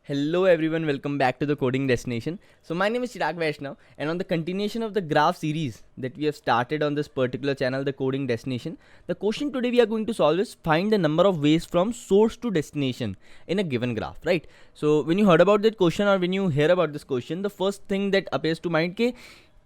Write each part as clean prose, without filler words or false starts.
Hello everyone, welcome back to the Coding Destination. So my name is Chirag Vaishnav, and on the continuation of the graph series that we have started on this particular channel, the Coding Destination, the question today we are going to solve is find the number of ways from source to destination in a given graph, right? So when you heard about that question or when you hear about this question, the first thing that appears to mind के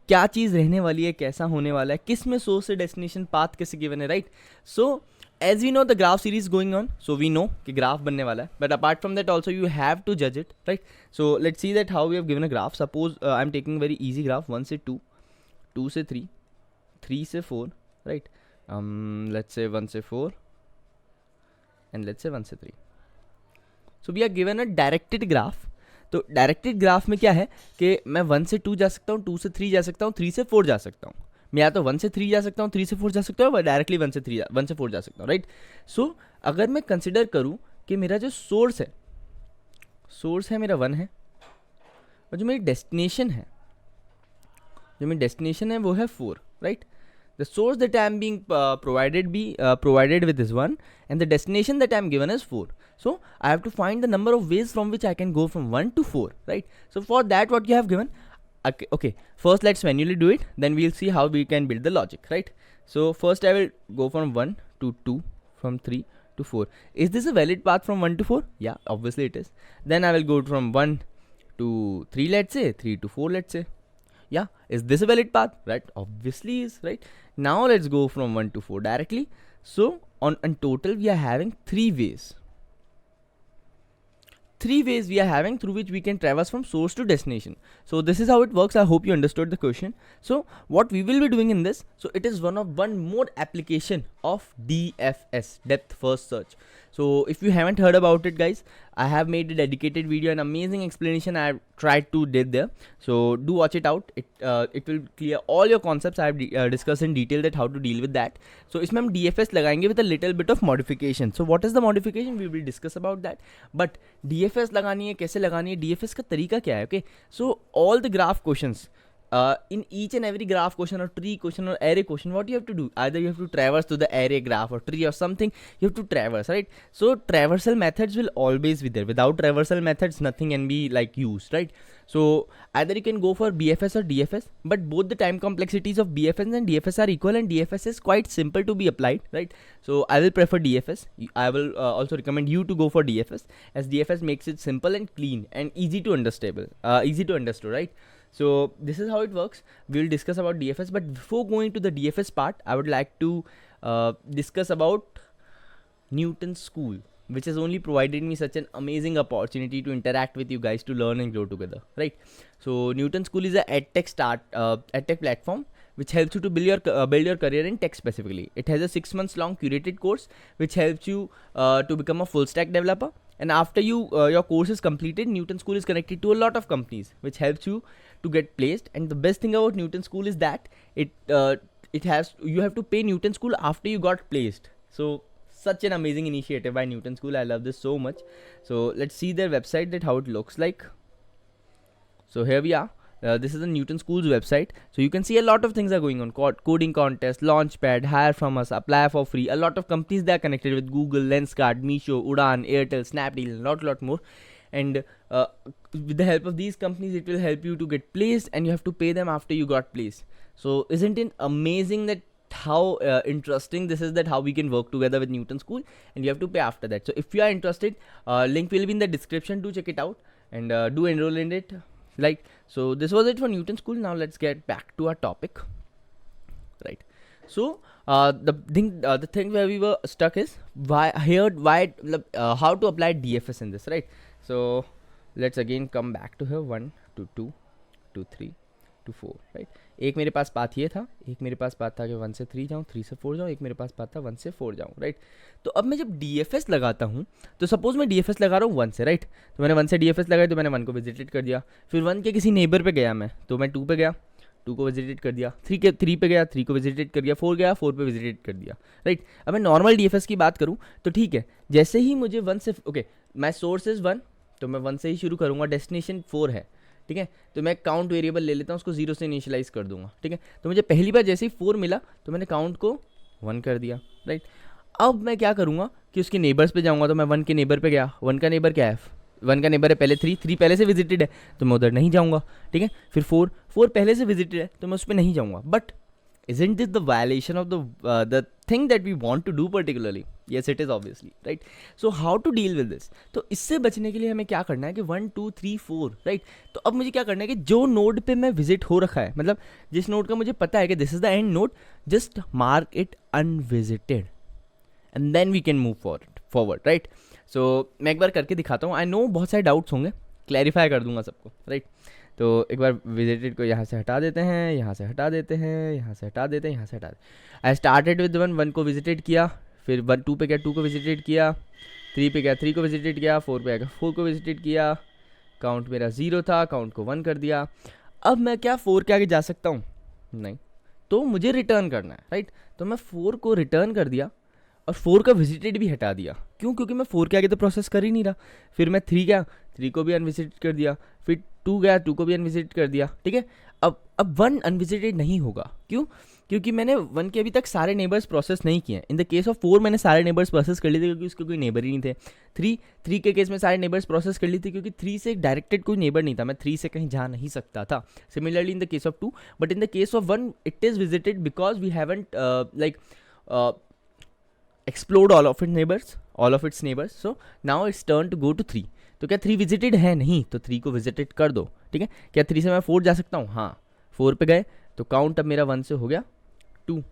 क्या चीज़ रहने वाली है, कैसा होने वाला है, किस में सोर्स से डेस्टिनेशन पाथ कैसे गिवन है, right? So as we know the graph series going on, so we know कि graph बनने वाला है, but apart from that also you have to judge it, right? So let's see that how we have given a graph. Suppose I'm taking very easy graph, 1 से 2, 2 से 3, 3 से 4, right? Let's say 1 से 4 and let's say 1 से 3. So we are given a directed graph. तो directed graph में क्या है कि मैं 1 से 2 जा सकता हूँ, 2 से 3 जा सकता हूँ, 3 से 4 जा सकता हूँ. मैं या तो 1 से 3 जा सकता हूँ, 3 से 4 जा सकता हूँ, डायरेक्टली 1 से 4 जा सकता हूँ, राइट? सो अगर मैं कंसिडर करूँ कि मेरा जो सोर्स है मेरा 1 है, और जो मेरी डेस्टिनेशन है वो है 4, right? The source that I am being provided with is 1 and the destination that I am given is 4. So I have to find the number of ways from which I can go from 1 to 4, right? So for that what you have given, okay, first let's manually do it, then we'll see how we can build the logic, right? So first I will go from 1 to 2, from 3 to 4. Is this a valid path from 1 to 4? Yeah, obviously it is. Then I will go from 1 to 3, let's say, 3 to 4, let's say. Yeah, is this a valid path? Right, obviously is, right? Now let's go from 1 to 4 directly. So on total we are having 3 ways. 3 ways we are having through which we can traverse from source to destination. So this is how it works. I hope you understood the question. So what we will be doing in this, so it is one more application of DFS, depth first search. So if you haven't heard about it, guys, I have made a dedicated video, an amazing explanation I have tried to did there. So do watch it out. It will clear all your concepts I have discussed in detail, that how to deal with that. So इसमें हम DFS लगाएंगे with a little bit of modification. So what is the modification? We will discuss about that. But DFS लगानी है, कैसे लगानी है, DFS का तरीका क्या है? Okay, so all the graph questions, in each and every graph question or tree question or array question, what you have to do, either you have to traverse to the array, graph or tree or something, you have to traverse, right? So traversal methods will always be there. Without traversal methods nothing can be like used, right? So either you can go for BFS or DFS, but both the time complexities of BFS and DFS are equal, and DFS is quite simple to be applied, right? So I will prefer DFS. I will also recommend you to go for DFS, as DFS makes it simple and clean and easy to understand, right? So this is how it works. We will discuss about DFS, but before going to the DFS part, I would like to discuss about Newton School, which has only provided me such an amazing opportunity to interact with you guys, to learn and grow together, right? So Newton School is a edtech platform which helps you to build your career in tech specifically. It has a 6 months long curated course which helps you to become a full stack developer. And after your course is completed, Newton School is connected to a lot of companies, which helps you to get placed. And the best thing about Newton School is that you have to pay Newton School after you got placed. So such an amazing initiative by Newton School. I love this so much. So let's see their website, that how it looks like. So here we are. This is the Newton School's website. So you can see a lot of things are going on. Coding contest, Launchpad, hire from us, apply for free. A lot of companies they are connected with: Google, Lenskart, Meesho, Udaan, Airtel, Snapdeal, lot more. And with the help of these companies, it will help you to get placed, and you have to pay them after you got placed. So isn't it amazing that how interesting this is, that how we can work together with Newton School, and you have to pay after that. So if you are interested, link will be in the description to check it out, and do enroll in it. Like, so this was it for Newton School. Now let's get back to our topic, right? So the thing where we were stuck is how to apply DFS in this, right? So let's again come back to here. 1 to 2 to 3 to 4, right? एक मेरे पास path ये था, एक मेरे पास path था कि 1 से 3 जाऊँ, 3 से 4 जाऊँ, एक मेरे पास पाथ था 1 से 4 जाऊँ, राइट? तो अब मैं जब DFS लगाता हूँ, तो सपोज मैं DFS लगा रहा हूँ 1 से, राइट? तो मैंने 1 से DFS लगाई, तो मैंने 1 को विजिटेड कर दिया, फिर 1 के किसी नेबर पे गया मैं, तो मैं 2 पे गया, 2 को विजिटेड कर दिया, 3 पे गया, 3 को विजिटेड कर दिया, 4 गया, 4 पे विजिटेड कर दिया, राइट? अब मैं नॉर्मल DFS की बात करूँ तो ठीक है, जैसे ही मुझे 1 से, ओके, माई सोर्स इज़ 1, तो मैं 1 से ही शुरू करूँगा, डेस्टिनेशन 4 है, ठीक है? तो मैं काउंट वेरिएबल ले लेता हूँ, उसको 0 से इनिशियलाइज कर दूंगा, ठीक है? तो मुझे पहली बार जैसे ही 4 मिला, तो मैंने काउंट को 1 कर दिया, राइट? अब मैं क्या करूँगा कि उसके नेबर्स पे जाऊँगा, तो मैं 1 के नेबर पे गया, 1 का नेबर क्या है, 1 का नेबर है पहले 3, 3 पहले से विजिटेड है तो मैं उधर नहीं जाऊँगा, ठीक है। फिर 4, 4 पहले से विजिटेड है तो मैं उस पर नहीं जाऊँगा। But isn't this the violation of the thing that we want to do particularly? Yes, it is obviously, right? So how to deal with this? तो इससे बचने के लिए हमें क्या करना है कि 1 2 3 4, राइट। तो अब मुझे क्या करना है कि जो नोड पे मैं विजिट हो रखा है, मतलब जिस नोड का मुझे पता है कि this is the end node, just mark it unvisited and then we can move forward, right. So मैं एक बार करके दिखाता हूँ। आई नो बहुत सारे डाउट्स होंगे, क्लैरिफाई कर दूंगा सबको, राइट। तो एक बार विजिटेड को यहाँ से हटा देते हैं, यहाँ से हटा देते हैं, यहाँ से हटा देते हैं, यहाँ से हटा देते। आई स्टार्टेड विद 1, 1 को विजिटेड किया, फिर 1 2 पे गया, 2 को विजिटेड किया, 3 पे गया, 3 को विजिटेड किया, 4 पे गया, 4 को विजिटेड किया। काउंट मेरा 0 था, काउंट को 1 कर दिया। अब मैं क्या 4 के आगे जा सकता हूँ? नहीं, तो मुझे रिटर्न करना है, राइट। तो मैं 4 को रिटर्न कर दिया और 4 का विजिटेड भी हटा दिया। क्यों? क्योंकि मैं 4 के आगे तो प्रोसेस कर ही नहीं रहा। फिर मैं 3 गया, 3 को भी अनविजिटेड कर दिया, फिर 2 गया, 2 को भी अनविजिटेड कर दिया, ठीक है। अब 1 अनविजिटेड नहीं होगा। क्यों? क्योंकि मैंने 1 के अभी तक सारे नेबर्स प्रोसेस नहीं किए। इन द केस ऑफ 4 मैंने सारे नेबर्स प्रोसेस कर लिए थे क्योंकि उसके कोई नेबर ही नहीं थे। 3 के केस में सारे नेबर्स प्रोसेस कर लिए थे क्योंकि 3 से डायरेक्टेड कोई नेबर नहीं था, मैं 3 से कहीं जा नहीं सकता था। Similarly in the case of 2, but in the case of 1 it is visited because we haven't explored all of its neighbors, so now it's turn to go to 3। तो क्या 3 विजिटेड है? नहीं, तो 3 को विजिटेड कर दो, ठीक है। क्या 3 से मैं 4 जा सकता हूँ? हाँ, 4 पे गए तो काउंट अब मेरा 1 से हो गया 2।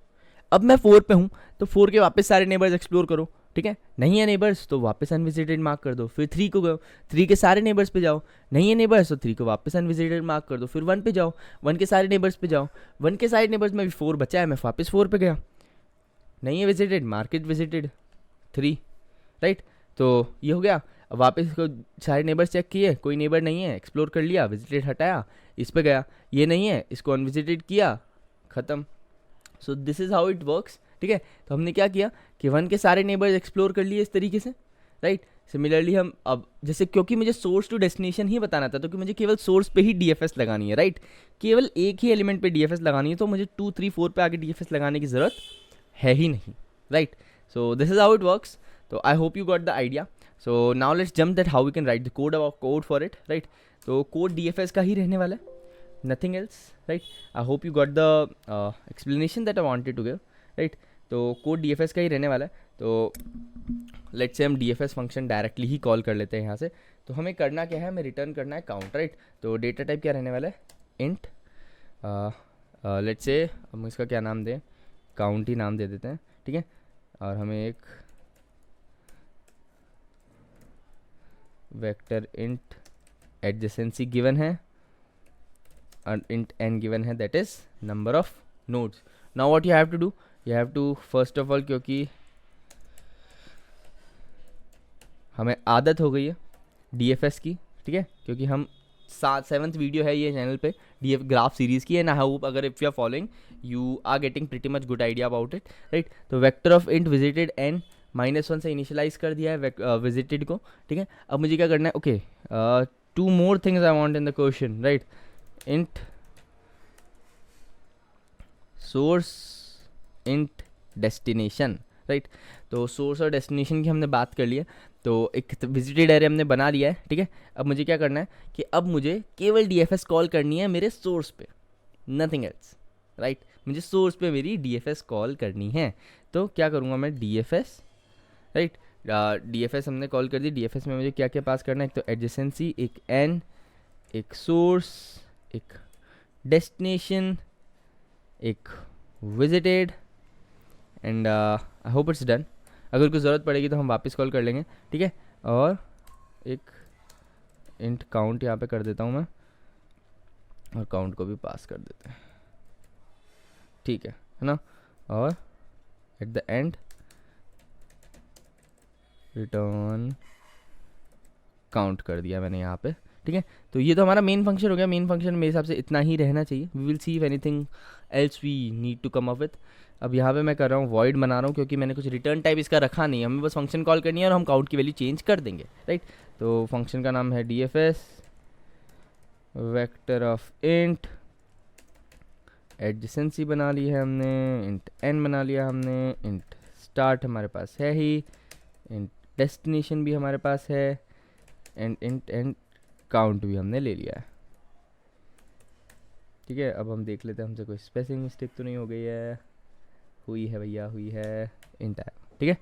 अब मैं 4 पे हूँ तो 4 के वापस सारे नेबर्स एक्सप्लोर करो, ठीक है। नहीं है नेबर्स तो वापस अनविजिटेड मार्क कर दो। फिर 3 को गए, 3 के सारे नेबर्स पे जाओ, नहीं है नेबर्स तो 3 को वापस अनविजिटेड मार्क कर दो। फिर 1 पे जाओ, 1 के सारे नेबर्स पे जाओ, 1 के सारे नेबर्स में भी 4 बचा है, मैं वापस 4 पे गया, नहीं है विजिटेड, मार्केट विजिटेड 3, राइट। तो ये हो गया। अब वापस इसको सारे नेबर्स चेक किए, कोई नेबर नहीं है, एक्सप्लोर कर लिया, विजिटेड हटाया, इस पे गया, ये नहीं है, इसको अनविजिटेड किया, ख़त्म। So this is how it works, ठीक है। तो हमने क्या किया कि 1 के सारे नेबर्स एक्सप्लोर कर लिए इस तरीके से, राइट। सिमिलरली हम अब जैसे, क्योंकि मुझे सोर्स टू डेस्टिनेशन ही बताना था, तो कि मुझे केवल सोर्स पे ही DFS लगानी है, राइट। केवल एक ही एलिमेंट पे DFS लगानी है, तो मुझे 2 3 4 पे आगे DFS लगाने की ज़रूरत है ही नहीं, right. So this is how it works. तो I hope you got the idea. So now let's jump that how we can write the code for it, right. तो कोड DFS का ही रहने वाला है, nothing else, right. I hope you got the explanation that I wanted to give, right. तो code DFS का ही रहने वाला है। तो लेट्स से हम DFS फंक्शन डायरेक्टली ही कॉल कर लेते हैं यहाँ से। तो हमें करना क्या है, हमें रिटर्न करना है काउंट, राइट। तो डेटा टाइप क्या रहने वाला है? इंट। लेट्स से हम इसका क्या नाम दें, काउंट ही नाम दे देते हैं, ठीक है। और हमें एक वेक्टर इंट एडजेसेंसी गिवन है और इंट n गिवन है, that is number of nodes. Now what you have to do, you have to first of all, क्योंकि हमें आदत हो गई है DFS की, ठीक है, क्योंकि हम 7th वीडियो है ये चैनल पे DF ग्राफ सीरीज़ की, एंड आई होप अगर if you are following you are getting pretty much good idea about it, right. तो vector of int visited n -1 से इनिशियलाइज कर दिया है विजिटेड को, ठीक है। अब मुझे क्या करना है, okay, 2 more things I want in the question, right। int source, int destination, right. तो सोर्स और डेस्टिनेशन की हमने बात कर ली है, तो एक विजिटेड एरे हमने बना लिया है, ठीक है। अब मुझे क्या करना है कि अब मुझे केवल DFS कॉल करनी है मेरे सोर्स पे, नथिंग एल्स, राइट। मुझे सोर्स पे मेरी DFS कॉल करनी है। तो क्या करूँगा मैं, DFS, राइट। DFS हमने कॉल कर दी। DFS में मुझे क्या क्या पास करना है, एक तो एडजेसेंसी, एक n, एक सोर्स, एक डेस्टिनेशन, एक visited, and I hope it's done. अगर कुछ ज़रूरत पड़ेगी तो हम वापस कॉल कर लेंगे, ठीक है। और एक इंट काउंट यहाँ पे कर देता हूँ मैं, और काउंट को भी पास कर देते हैं, ठीक है ना। और at the end return count कर दिया मैंने यहाँ पे, ठीक है। तो ये तो हमारा मेन फंक्शन हो गया। मेन फंक्शन मेरे हिसाब से इतना ही रहना चाहिए। We will see if anything else we need to come up with. अब यहाँ पे मैं कर रहा हूँ वॉइड बना रहा हूँ, क्योंकि मैंने कुछ रिटर्न टाइप इसका रखा नहीं है, हमें बस फंक्शन कॉल करनी है और हम काउंट की वैल्यू चेंज कर देंगे, राइट। तो फंक्शन का नाम है DFS vector of int, adjacency बना ली है हमने, इंट n बना लिया हमने, इंट स्टार्ट हमारे पास है ही, इंट डेस्टिनेशन भी हमारे पास है, एंड काउंट भी हमने ले लिया है। ठीक है, अब हम देख लेते हैं हमसे कोई स्पेसिंग मिस्टेक तो नहीं हो गई है। हुई है भैया, हुई है इंट है, ठीक है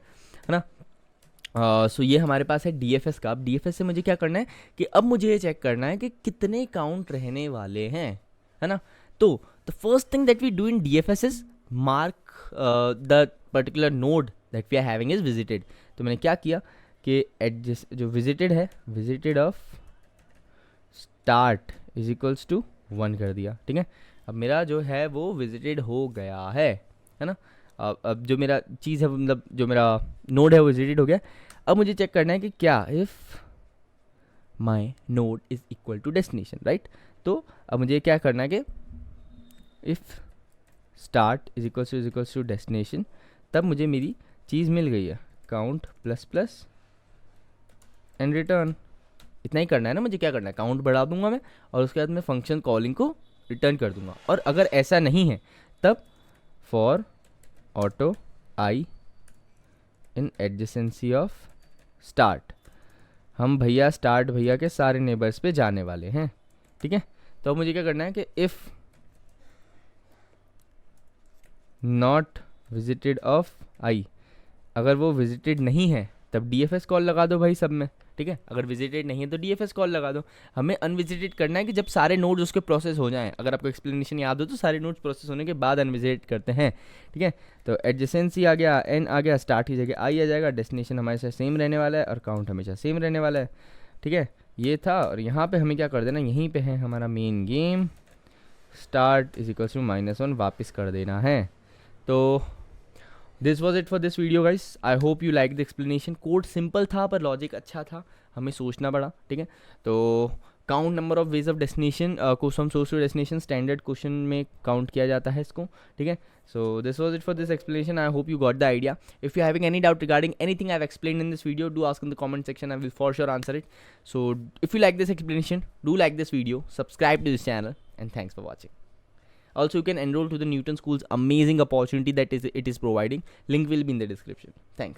ना। सो ये हमारे पास है DFS का। अब DFS से मुझे क्या करना है कि अब मुझे ये चेक करना है कि कितने काउंट रहने वाले हैं, है ना। तो the first thing that we do in DFS is mark the particular node that we are having is visited. तो मैंने क्या किया कि एडजस्ट जो विजिटेड है, visited of start is equals to 1 कर दिया, ठीक है। अब मेरा जो है वो विजिटेड हो गया है ना। अब जो मेरा चीज़ है, मतलब जो मेरा नोड है वो विजिटेड हो गया। अब मुझे चेक करना है कि क्या if my node is equal to destination, right. तो अब मुझे क्या करना है कि if start is equals to destination, तब मुझे मेरी चीज़ मिल गई है, count plus plus and return. इतना ही करना है ना मुझे। क्या करना है, काउंट बढ़ा दूंगा मैं और उसके बाद मैं फंक्शन कॉलिंग को रिटर्न कर दूंगा। और अगर ऐसा नहीं है तब for auto I in adjacency of start, हम भैया स्टार्ट भैया के सारे नेबर्स पे जाने वाले हैं, ठीक है। तो अब मुझे क्या करना है कि इफ़ नॉट विजिटेड ऑफ आई, अगर वो विजिटेड नहीं है तब DFS कॉल लगा दो भाई सब में, ठीक है। अगर विजिटेड नहीं है तो DFS कॉल लगा दो। हमें अनविजिटेड करना है कि जब सारे नोड्स उसके प्रोसेस हो जाएं। अगर आपको एक्सप्लेनेशन याद हो तो सारे नोड्स प्रोसेस होने के बाद अनविजिटेड करते हैं, ठीक है। तो एडजेसेंसी आ गया, एन आ गया, स्टार्ट की जगह आई आ जाएगा, डेस्टिनेशन हमारे साथ सेम रहने वाला है और काउंट हमेशा सेम रहने वाला है, ठीक है। ये था। और यहाँ पे हमें क्या कर देना, यहीं पे है हमारा main game, start is equals to -1 वापस कर देना है। तो this was it for this video guys. I hope you like the explanation. Code simple था पर लॉजिक अच्छा था, हमें सोचना पड़ा, ठीक है। तो count number of ways of destination को from source to destination standard question में काउंट किया जाता है इसको, ठीक है। So this was it for this explanation. I hope you got the idea. If you having any doubt regarding anything I have explained in this video, do ask in the comment section, I will for sure answer it. So if you like this explanation, do like this video, subscribe to this channel, and thanks for watching. Also, you can enroll to the Newton School's amazing opportunity that it is providing. Link will be in the description. Thanks.